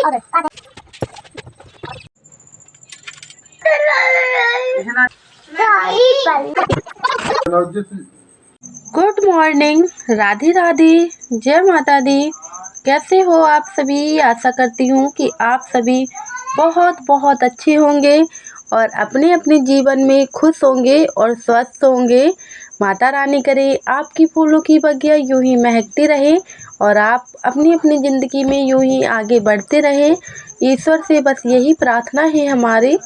Good morning, Radhe Radhe, जय माता दी। कैसे हो आप सभी? आशा करती हूँ कि आप सभी बहुत बहुत अच्छे होंगे और अपने अपने जीवन में खुश होंगे और स्वस्थ होंगे। माता रानी करे आपकी फूलों की बगिया यूं ही महकती रहे और आप अपनी अपनी ज़िंदगी में यूं ही आगे बढ़ते रहे। ईश्वर से बस यही प्रार्थना है हमारी।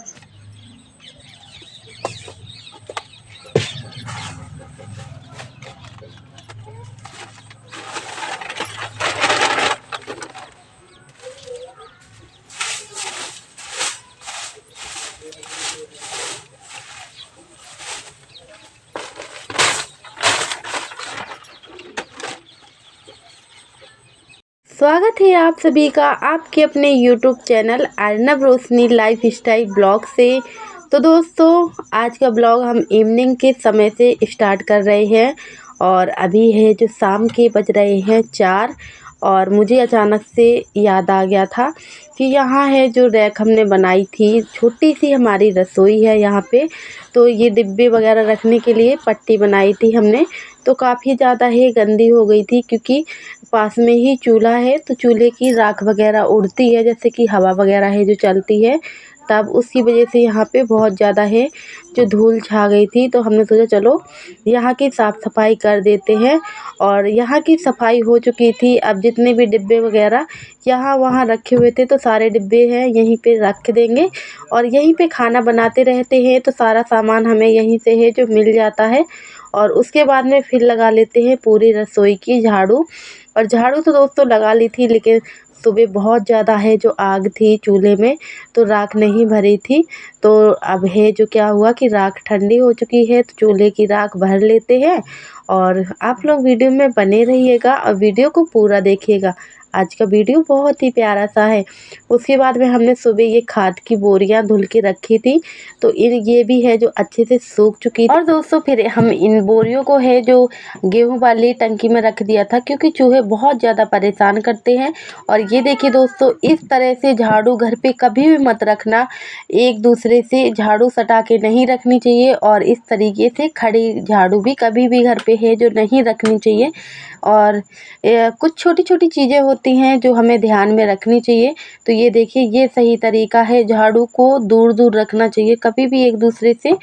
स्वागत है आप सभी का आपके अपने YouTube चैनल अर्नब रोशनी लाइफ स्टाइल ब्लॉग से। तो दोस्तों, आज का ब्लॉग हम इवनिंग के समय से स्टार्ट कर रहे हैं और अभी है जो शाम के बज रहे हैं 4। और मुझे अचानक से याद आ गया था कि यहाँ है जो रैक हमने बनाई थी, छोटी सी हमारी रसोई है यहाँ पे। तो ये डिब्बे वगैरह रखने के लिए पट्टी बनाई थी हमने, तो काफ़ी ज़्यादा ही गंदी हो गई थी क्योंकि पास में ही चूल्हा है तो चूल्हे की राख वगैरह उड़ती है, जैसे कि हवा वगैरह है जो चलती है, तब उसकी वजह से यहाँ पे बहुत ज़्यादा है जो धूल छा गई थी। तो हमने सोचा चलो यहाँ की साफ़ सफाई कर देते हैं और यहाँ की सफाई हो चुकी थी। अब जितने भी डिब्बे वगैरह यहाँ वहाँ रखे हुए थे तो सारे डिब्बे हैं यहीं पे रख देंगे और यहीं पे खाना बनाते रहते हैं, तो सारा सामान हमें यहीं से है जो मिल जाता है। और उसके बाद में फिर लगा लेते हैं पूरी रसोई की झाड़ू। और झाड़ू तो दोस्तों लगा ली थी, लेकिन सुबह बहुत ज़्यादा है जो आग थी चूल्हे में, तो राख नहीं भरी थी। तो अब है जो क्या हुआ कि राख ठंडी हो चुकी है तो चूल्हे की राख भर लेते हैं। और आप लोग वीडियो में बने रहिएगा और वीडियो को पूरा देखिएगा। आज का वीडियो बहुत ही प्यारा सा है। उसके बाद में हमने सुबह ये खाद की बोरियां धुल के रखी थी, तो ये भी है जो अच्छे से सूख चुकी थी। और दोस्तों फिर हम इन बोरियों को है जो गेहूं वाली टंकी में रख दिया था क्योंकि चूहे बहुत ज़्यादा परेशान करते हैं। और ये देखिए दोस्तों, इस तरह से झाड़ू घर पे कभी भी मत रखना, एक दूसरे से झाड़ू सटा के नहीं रखनी चाहिए। और इस तरीके से खड़ी झाड़ू भी कभी भी घर पे है जो नहीं रखनी चाहिए। और कुछ छोटी छोटी चीज़ें होती हैं जो हमें ध्यान में रखनी चाहिए। तो ये देखिए, ये सही तरीका है, झाड़ू को दूर दूर रखना चाहिए, कभी भी एक दूसरे से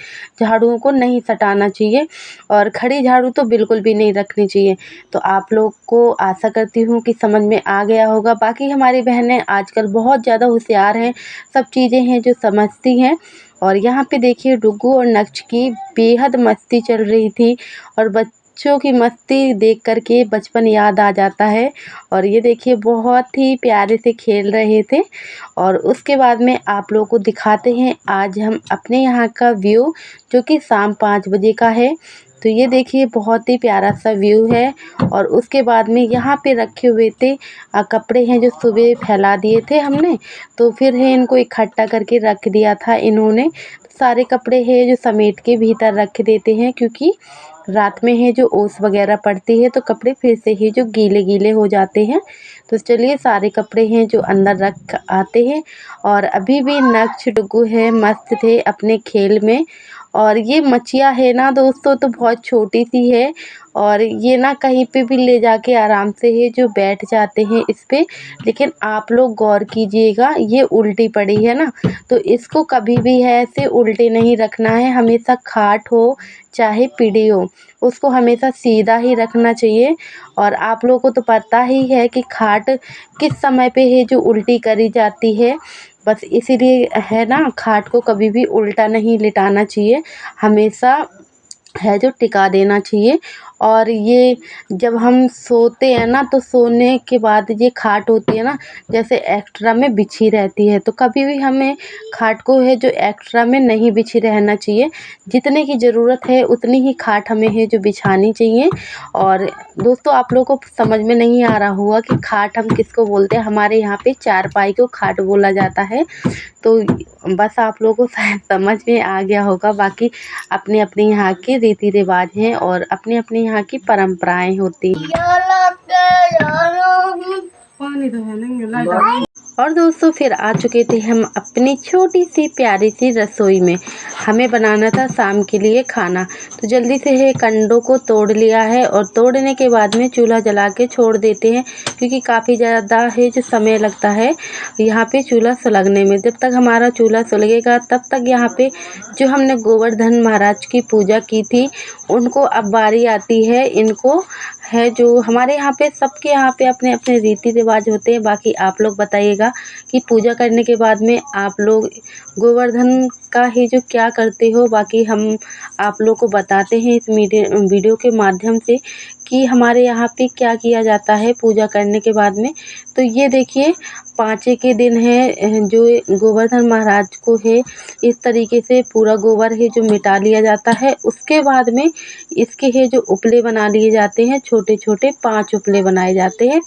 झाड़ुओं को नहीं सटाना चाहिए और खड़ी झाड़ू तो बिल्कुल भी नहीं रखनी चाहिए। तो आप लोग को आशा करती हूँ कि समझ में आ गया होगा। बाकी हमारी बहनें आजकल बहुत ज़्यादा होशियार हैं, सब चीज़ें हैं जो समझती हैं। और यहाँ पे देखिए डुग्गू और नक्श की बेहद मस्ती चल रही थी और बच्चों की मस्ती देख कर के बचपन याद आ जाता है। और ये देखिए बहुत ही प्यारे से खेल रहे थे। और उसके बाद में आप लोगों को दिखाते हैं आज हम अपने यहाँ का व्यू, जो कि शाम 5 बजे का है। तो ये देखिए बहुत ही प्यारा सा व्यू है। और उसके बाद में यहाँ पे रखे हुए थे कपड़े हैं जो सुबह फैला दिए थे हमने, तो फिर है इनको इकट्ठा करके रख दिया था इन्होंने। सारे कपड़े हैं जो समेट के भीतर रख देते हैं क्योंकि रात में है जो ओस वगैरह पड़ती है तो कपड़े फिर से ही जो गीले गीले हो जाते हैं। तो चलिए सारे कपड़े हैं जो अंदर रख आते हैं। और अभी भी नक्श डुग्गू है मस्त थे अपने खेल में। और ये मच्छिया है ना दोस्तों, तो बहुत छोटी सी है और ये ना कहीं पे भी ले जाके आराम से है जो बैठ जाते हैं इस पे। लेकिन आप लोग गौर कीजिएगा, ये उल्टी पड़ी है ना, तो इसको कभी भी है ऐसे उल्टे नहीं रखना है। हमेशा खाट हो चाहे पीढ़ी हो, उसको हमेशा सीधा ही रखना चाहिए। और आप लोगों को तो पता ही है कि खाट किस समय पे है जो उल्टी करी जाती है, बस इसीलिए है ना, खाट को कभी भी उल्टा नहीं लिटाना चाहिए, हमेशा है जो टिका देना चाहिए। और ये जब हम सोते हैं ना, तो सोने के बाद ये खाट होती है ना, जैसे एक्स्ट्रा में बिछी रहती है, तो कभी भी हमें खाट को है जो एक्स्ट्रा में नहीं बिछी रहना चाहिए। जितने की ज़रूरत है उतनी ही खाट हमें है जो बिछानी चाहिए। और दोस्तों आप लोगों को समझ में नहीं आ रहा होगा कि खाट हम किसको बोलते हैं। हमारे यहाँ पे चारपाई को खाट बोला जाता है। तो बस आप लोगों को शायद समझ में आ गया होगा। बाकी अपने अपने यहाँ के रीति रिवाज हैं और अपने अपने यहाँ की परंपराएं होती हैं। और दोस्तों फिर आ चुके थे हम अपनी छोटी सी प्यारी सी रसोई में। हमें बनाना था शाम के लिए खाना, तो जल्दी से है कंडों को तोड़ लिया है और तोड़ने के बाद में चूल्हा जला के छोड़ देते हैं, क्योंकि काफ़ी ज़्यादा है जो समय लगता है यहाँ पे चूल्हा सुलगने में। जब तक हमारा चूल्हा सुलगेगा तब तक यहाँ पे जो हमने गोवर्धन महाराज की पूजा की थी उनको अब बारी आती है। इनको है जो हमारे यहाँ पे सबके यहाँ पे अपने अपने रीति रिवाज होते हैं। बाकी आप लोग बताइएगा कि पूजा करने के बाद में आप लोग गोवर्धन का ही जो क्या करते हो। बाकी हम आप लोग को बताते हैं इस वीडियो के माध्यम से कि हमारे यहाँ पे क्या किया जाता है पूजा करने के बाद में। तो ये देखिए पाँचे के दिन है जो गोवर्धन महाराज को है इस तरीके से पूरा गोबर है जो मिटा लिया जाता है। उसके बाद में इसके है जो उपले बना लिए जाते हैं, छोटे छोटे 5 उपले बनाए जाते हैं।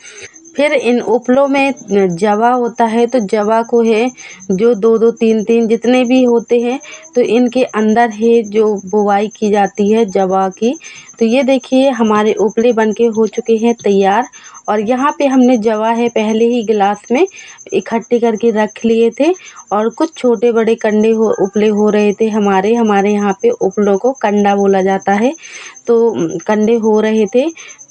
फिर इन उपलों में जवा होता है, तो जवा को है जो 2-2 3-3 जितने भी होते हैं तो इनके अंदर है जो बुवाई की जाती है जवा की। तो ये देखिए हमारे उपले बनके हो चुके हैं तैयार। और यहाँ पे हमने जवा है पहले ही गिलास में इकट्ठे करके रख लिए थे और कुछ छोटे बड़े कंडे उपले हो रहे थे। हमारे यहाँ पे उपलों को कंडा बोला जाता है, तो कंडे हो रहे थे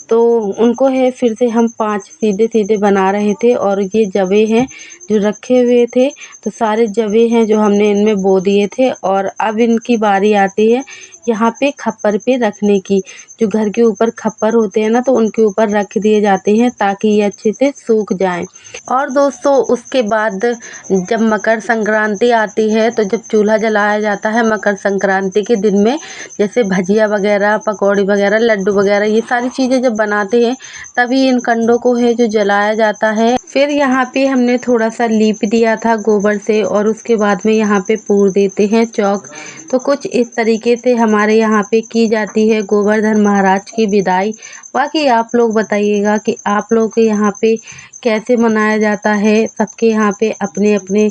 तो उनको है फिर से हम 5 सीधे सीधे बना रहे थे। और ये जवे हैं जो रखे हुए थे, तो सारे जवे हैं जो हमने इनमें बो दिए थे। और अब इनकी बारी आती है यहाँ पे खप्पर पे रखने की। जो घर के ऊपर खप्पर होते हैं ना, तो उनके ऊपर रख दिए जाते हैं ताकि ये अच्छे से सूख जाएं। और दोस्तों उसके बाद जब मकर संक्रांति आती है, तो जब चूल्हा जलाया जाता है मकर संक्रांति के दिन में, जैसे भजिया वगैरह, पकौड़ी वगैरह, लड्डू वगैरह, ये सारी चीज़ें जब बनाते हैं तभी इन कंडों को है जो जलाया जाता है। फिर यहाँ पे हमने थोड़ा सा लीप दिया था गोबर से और उसके बाद में यहाँ पे पूर देते हैं चौक। तो कुछ इस तरीके से हमारे यहाँ पे की जाती है गोवर्धन महाराज की विदाई। बाकी आप लोग बताइएगा कि आप लोग के यहाँ पे कैसे मनाया जाता है। सबके यहाँ पे अपने अपने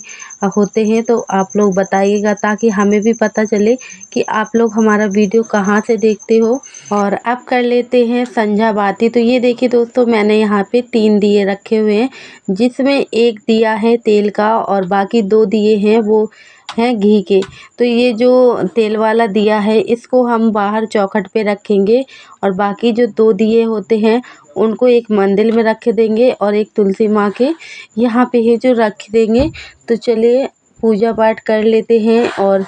होते हैं, तो आप लोग बताइएगा ताकि हमें भी पता चले कि आप लोग हमारा वीडियो कहाँ से देखते हो। और अब कर लेते हैं संझा बाती। तो ये देखिए दोस्तों मैंने यहाँ पे 3 दिए रखे हुए हैं, जिसमें एक दिया है तेल का और बाकी 2 दिए हैं वो हैं घी के। तो ये जो तेल वाला दिया है इसको हम बाहर चौखट पे रखेंगे और बाकी जो 2 दिए होते हैं उनको एक मंदिर में रख देंगे और एक तुलसी माँ के यहाँ पे है जो रख देंगे। तो चलिए पूजा पाठ कर लेते हैं। और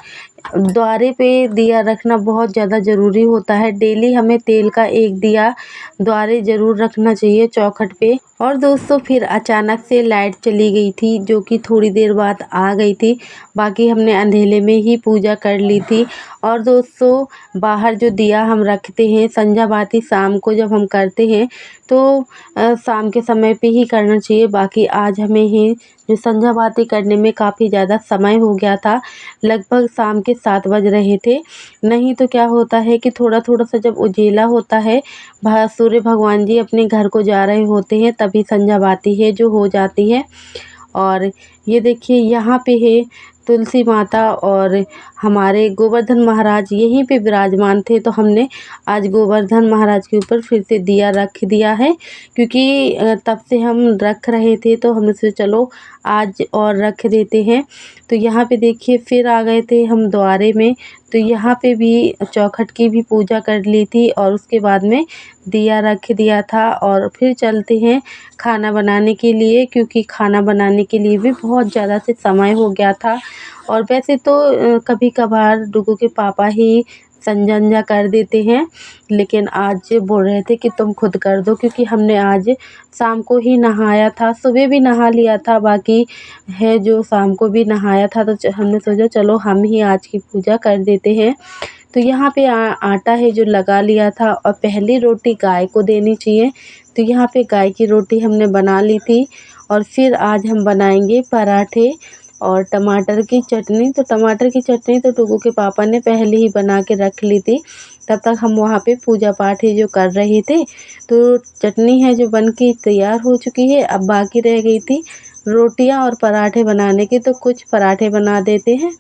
द्वारे पे दिया रखना बहुत ज़्यादा ज़रूरी होता है। डेली हमें तेल का एक दिया द्वारे ज़रूर रखना चाहिए चौखट पे। और दोस्तों फिर अचानक से लाइट चली गई थी, जो कि थोड़ी देर बाद आ गई थी। बाकी हमने अंधेले में ही पूजा कर ली थी। और दोस्तों बाहर जो दिया हम रखते हैं संझा बाती शाम को जब हम करते हैं तो शाम के समय पे ही करना चाहिए। बाकी आज हमें ही जो संझा बाती करने में काफ़ी ज़्यादा समय हो गया था, लगभग शाम के 7 बज रहे थे। नहीं तो क्या होता है कि थोड़ा थोड़ा सा जब उजेला होता है, सूर्य भगवान जी अपने घर को जा रहे होते हैं, तभी संझा बाती है जो हो जाती है। और ये देखिए यहाँ पे है तुलसी माता और हमारे गोवर्धन महाराज यहीं पे विराजमान थे। तो हमने आज गोवर्धन महाराज के ऊपर फिर से दिया रख दिया है, क्योंकि तब से हम रख रहे थे तो हमने सोचा चलो आज और रख देते हैं। तो यहाँ पे देखिए फिर आ गए थे हम द्वारे में, तो यहाँ पे भी चौखट की भी पूजा कर ली थी और उसके बाद में दिया रख दिया था। और फिर चलते हैं खाना बनाने के लिए, क्योंकि खाना बनाने के लिए भी बहुत ज़्यादा से समय हो गया था। और वैसे तो कभी कभार डुगू के पापा ही संजा कर देते हैं, लेकिन आज बोल रहे थे कि तुम खुद कर दो, क्योंकि हमने आज शाम को ही नहाया था, सुबह भी नहा लिया था, बाकी है जो शाम को भी नहाया था। तो हमने सोचा चलो हम ही आज की पूजा कर देते हैं। तो यहाँ पे आटा है जो लगा लिया था और पहली रोटी गाय को देनी चाहिए। तो यहाँ पे गाय की रोटी हमने बना ली थी। और फिर आज हम बनाएंगे पराठे और टमाटर की चटनी। तो टमाटर की चटनी तो टुकू के पापा ने पहले ही बना के रख ली थी, तब तक हम वहाँ पे पूजा पाठ ही जो कर रहे थे। तो चटनी है जो बन के तैयार हो चुकी है, अब बाकी रह गई थी रोटियां और पराठे बनाने के। तो कुछ पराठे बना देते हैं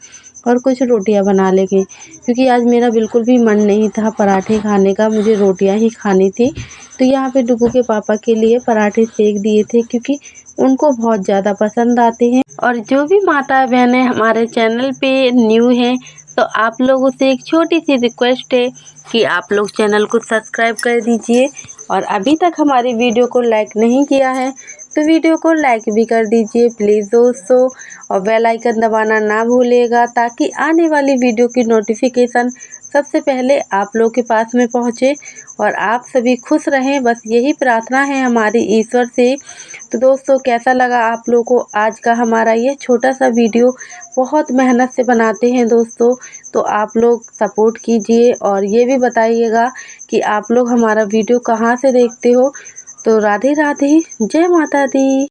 और कुछ रोटियां बना लेंगे, क्योंकि आज मेरा बिल्कुल भी मन नहीं था पराठे खाने का, मुझे रोटियां ही खानी थी। तो यहाँ पे डुगू के पापा के लिए पराठे सेक दिए थे, क्योंकि उनको बहुत ज़्यादा पसंद आते हैं। और जो भी माता बहनें हमारे चैनल पे न्यू हैं, तो आप लोगों से एक छोटी सी रिक्वेस्ट है कि आप लोग चैनल को सब्सक्राइब कर दीजिए, और अभी तक हमारी वीडियो को लाइक नहीं किया है तो वीडियो को लाइक भी कर दीजिए प्लीज़ दोस्तों, और बेल आइकन दबाना ना भूलिएगा ताकि आने वाली वीडियो की नोटिफिकेशन सबसे पहले आप लोग के पास में पहुँचे और आप सभी खुश रहें। बस यही प्रार्थना है हमारी ईश्वर से। तो दोस्तों, कैसा लगा आप लोगों को आज का हमारा ये छोटा सा वीडियो? बहुत मेहनत से बनाते हैं दोस्तों, तो आप लोग सपोर्ट कीजिए और ये भी बताइएगा कि आप लोग हमारा वीडियो कहाँ से देखते हो। तो राधे राधे, जय माता दी।